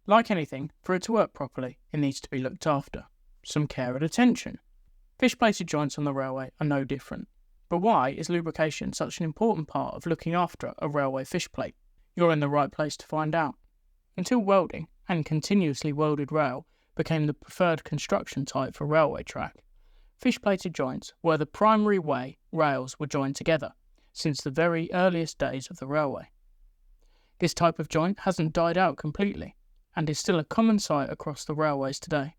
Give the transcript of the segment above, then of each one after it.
Like anything, for it to work properly, it needs to be looked after. Some care and attention. Fish-plated joints on the railway are no different. But why is lubrication such an important part of looking after a railway fish plate? You're in the right place to find out. Until welding and continuously welded rail became the preferred construction type for railway track, fish-plated joints were the primary way rails were joined together since the very earliest days of the railway. This type of joint hasn't died out completely and is still a common sight across the railways today.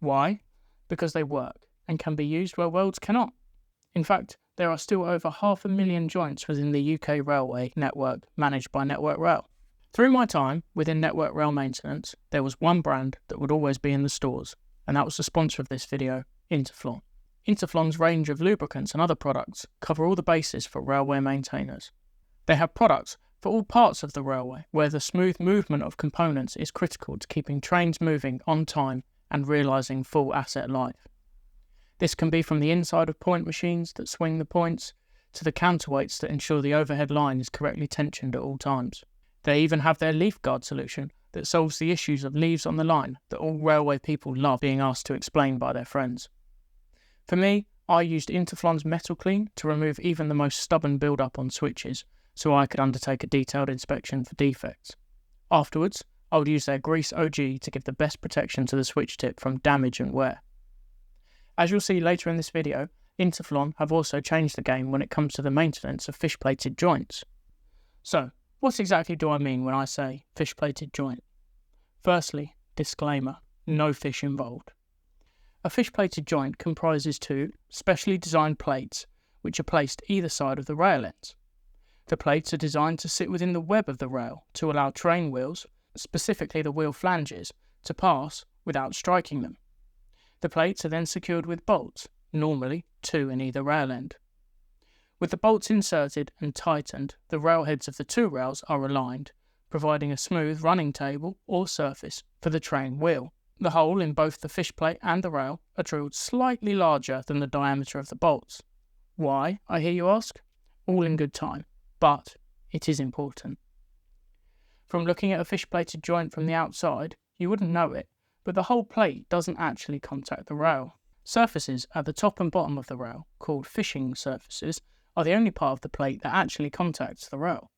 Why? Because they work and can be used where welds cannot. In fact, there are still over 500,000 joints within the UK railway network managed by Network Rail. Through my time within Network Rail maintenance, there was one brand that would always be in the stores, and that was the sponsor of this video, Interflon. Interflon's range of lubricants and other products cover all the bases for railway maintainers. They have products for all parts of the railway, where the smooth movement of components is critical to keeping trains moving on time and realising full asset life. This can be from the inside of point machines that swing the points, to the counterweights that ensure the overhead line is correctly tensioned at all times. They even have their leaf guard solution that solves the issues of leaves on the line that all railway people love being asked to explain by their friends. For me, I used Interflon's Metal Clean to remove even the most stubborn build-up on switches, so I could undertake a detailed inspection for defects. Afterwards, I would use their Grease OG to give the best protection to the switch tip from damage and wear. As you'll see later in this video, Interflon have also changed the game when it comes to the maintenance of fish-plated joints. So, what exactly do I mean when I say fish-plated joint? Firstly, disclaimer, no fish involved. A fish-plated joint comprises two specially designed plates which are placed either side of the rail ends. The plates are designed to sit within the web of the rail to allow train wheels, specifically the wheel flanges, to pass without striking them. The plates are then secured with bolts, normally 2 in either rail end. With the bolts inserted and tightened, the railheads of the two rails are aligned, providing a smooth running table or surface for the train wheel. The hole in both the fish plate and the rail are drilled slightly larger than the diameter of the bolts. Why, I hear you ask? All in good time, but it is important. From looking at a fish-plated joint from the outside, you wouldn't know it, but the whole plate doesn't actually contact the rail. Surfaces at the top and bottom of the rail, called fishing surfaces, are the only part of the plate that actually contacts the rail.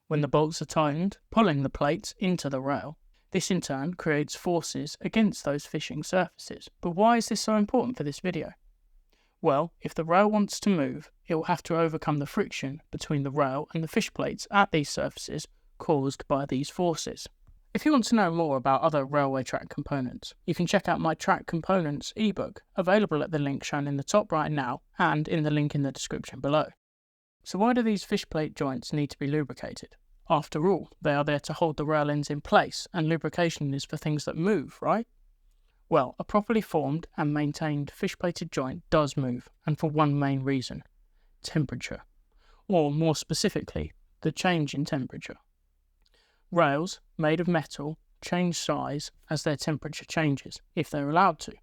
When the bolts are tightened, pulling the plates into the rail, this in turn creates forces against those fishing surfaces. But why is this so important for this video? Well, if the rail wants to move, it will have to overcome the friction between the rail and the fish plates at these surfaces caused by these forces. If you want to know more about other railway track components, you can check out my Track Components ebook, available at the link shown in the top right now and in the link in the description below. So why do these fish plate joints need to be lubricated? After all, they are there to hold the rail ends in place, and lubrication is for things that move, right? Well, a properly formed and maintained fish-plated joint does move, and for one main reason: temperature. Or more specifically, the change in temperature. Rails, made of metal, change size as their temperature changes, if they're allowed to.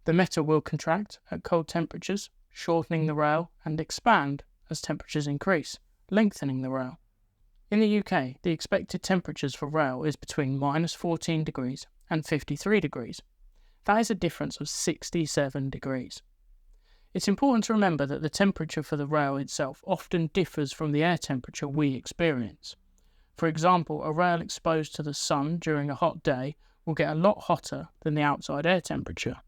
The metal will contract at cold temperatures, shortening the rail, and expand as temperatures increase, lengthening the rail. In the UK, the expected temperatures for rail is between -14 degrees and 53 degrees. That is a difference of 67 degrees. It's important to remember that the temperature for the rail itself often differs from the air temperature we experience. For example, a rail exposed to the sun during a hot day will get a lot hotter than the outside air temperature.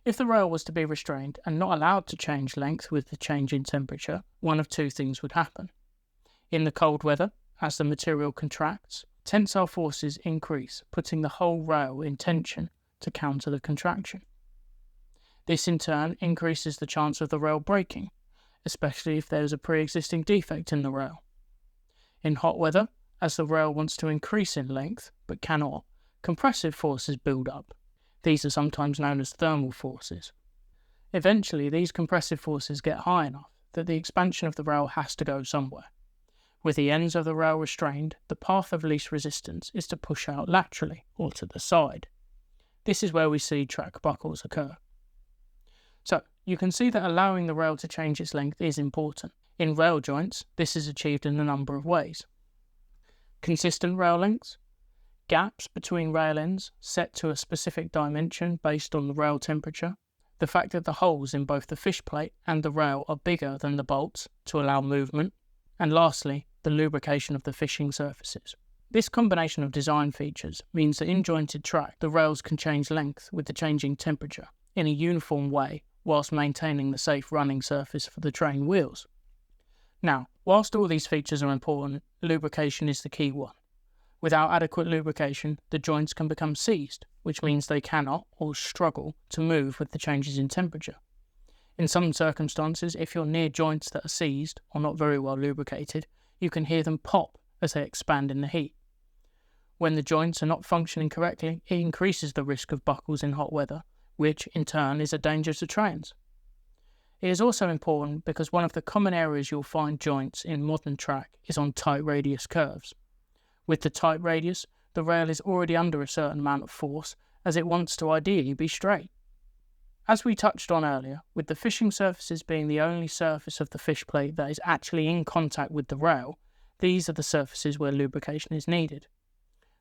If the rail was to be restrained and not allowed to change length with the change in temperature, one of two things would happen. In the cold weather, as the material contracts, tensile forces increase, putting the whole rail in tension to counter the contraction. This in turn increases the chance of the rail breaking, especially if there is a pre-existing defect in the rail. In hot weather, as the rail wants to increase in length, but cannot, compressive forces build up. These are sometimes known as thermal forces. Eventually, these compressive forces get high enough that the expansion of the rail has to go somewhere. With the ends of the rail restrained, the path of least resistance is to push out laterally, or to the side. This is where we see track buckles occur. So, you can see that allowing the rail to change its length is important. In rail joints, this is achieved in a number of ways. Consistent rail lengths, gaps between rail ends set to a specific dimension based on the rail temperature, the fact that the holes in both the fish plate and the rail are bigger than the bolts to allow movement, and lastly, the lubrication of the fishing surfaces. This combination of design features means that in jointed track, the rails can change length with the changing temperature in a uniform way whilst maintaining the safe running surface for the train wheels. Now, whilst all these features are important, lubrication is the key one. Without adequate lubrication, the joints can become seized, which means they cannot or struggle to move with the changes in temperature. In some circumstances, if you're near joints that are seized or not very well lubricated, you can hear them pop as they expand in the heat. When the joints are not functioning correctly, it increases the risk of buckles in hot weather, which in turn is a danger to trains. It is also important because one of the common areas you'll find joints in modern track is on tight radius curves. With the tight radius, the rail is already under a certain amount of force as it wants to ideally be straight. As we touched on earlier, with the fishing surfaces being the only surface of the fish plate that is actually in contact with the rail, these are the surfaces where lubrication is needed.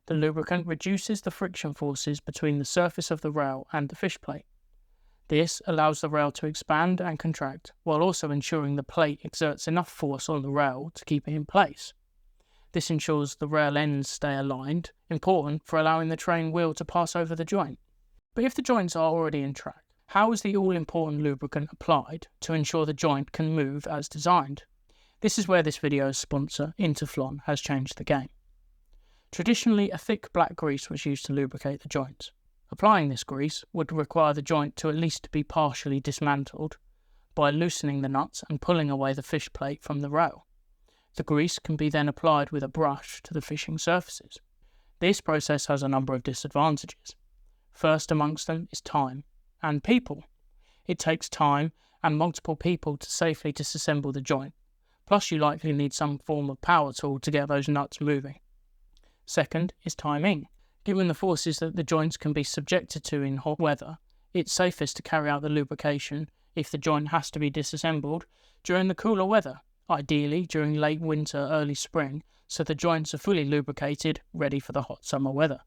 The lubricant reduces the friction forces between the surface of the rail and the fish plate. This allows the rail to expand and contract, while also ensuring the plate exerts enough force on the rail to keep it in place. This ensures the rail ends stay aligned, important for allowing the train wheel to pass over the joint. But if the joints are already in track, how is the all-important lubricant applied to ensure the joint can move as designed? This is where this video's sponsor, Interflon, has changed the game. Traditionally, a thick black grease was used to lubricate the joints. Applying this grease would require the joint to at least be partially dismantled by loosening the nuts and pulling away the fish plate from the rail. The grease can be then applied with a brush to the fishing surfaces. This process has a number of disadvantages. First amongst them is time and people. It takes time and multiple people to safely disassemble the joint, plus you likely need some form of power tool to get those nuts moving. Second is timing. Given the forces that the joints can be subjected to in hot weather, it's safest to carry out the lubrication if the joint has to be disassembled during the cooler weather, ideally during late winter, early spring, so the joints are fully lubricated, ready for the hot summer weather.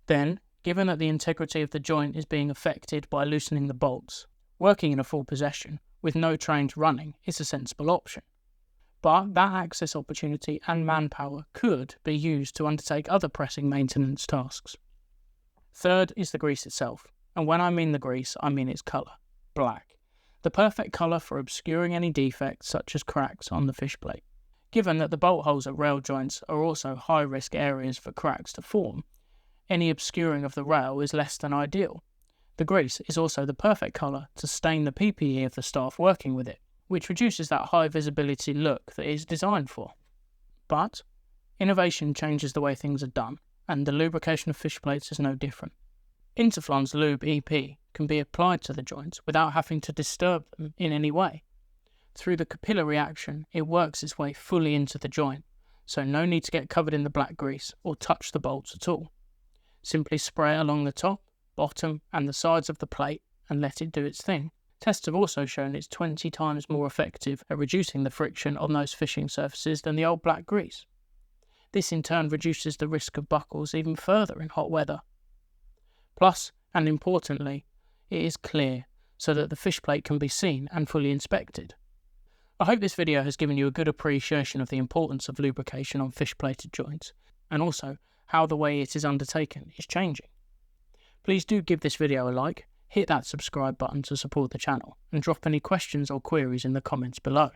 Then, given that the integrity of the joint is being affected by loosening the bolts, working in a full possession with no trains running is a sensible option. But that access opportunity and manpower could be used to undertake other pressing maintenance tasks. Third is the grease itself, and when I mean the grease, I mean its colour, black, the perfect colour for obscuring any defects such as cracks on the fish plate. Given that the bolt holes at rail joints are also high-risk areas for cracks to form, any obscuring of the rail is less than ideal. The grease is also the perfect colour to stain the PPE of the staff working with it, which reduces that high visibility look that it is designed for. But innovation changes the way things are done, and the lubrication of fish plates is no different. Interflon's Lube EP can be applied to the joints without having to disturb them in any way. Through the capillary action, it works its way fully into the joint, so no need to get covered in the black grease or touch the bolts at all. Simply spray it along the top, bottom and the sides of the plate and let it do its thing. Tests have also shown it's 20 times more effective at reducing the friction on those fishing surfaces than the old black grease. This in turn reduces the risk of buckles even further in hot weather. Plus, and importantly, it is clear so that the fish plate can be seen and fully inspected. I hope this video has given you a good appreciation of the importance of lubrication on fish plated joints, and also how the way it is undertaken is changing. Please do give this video a like, hit that subscribe button to support the channel, and drop any questions or queries in the comments below.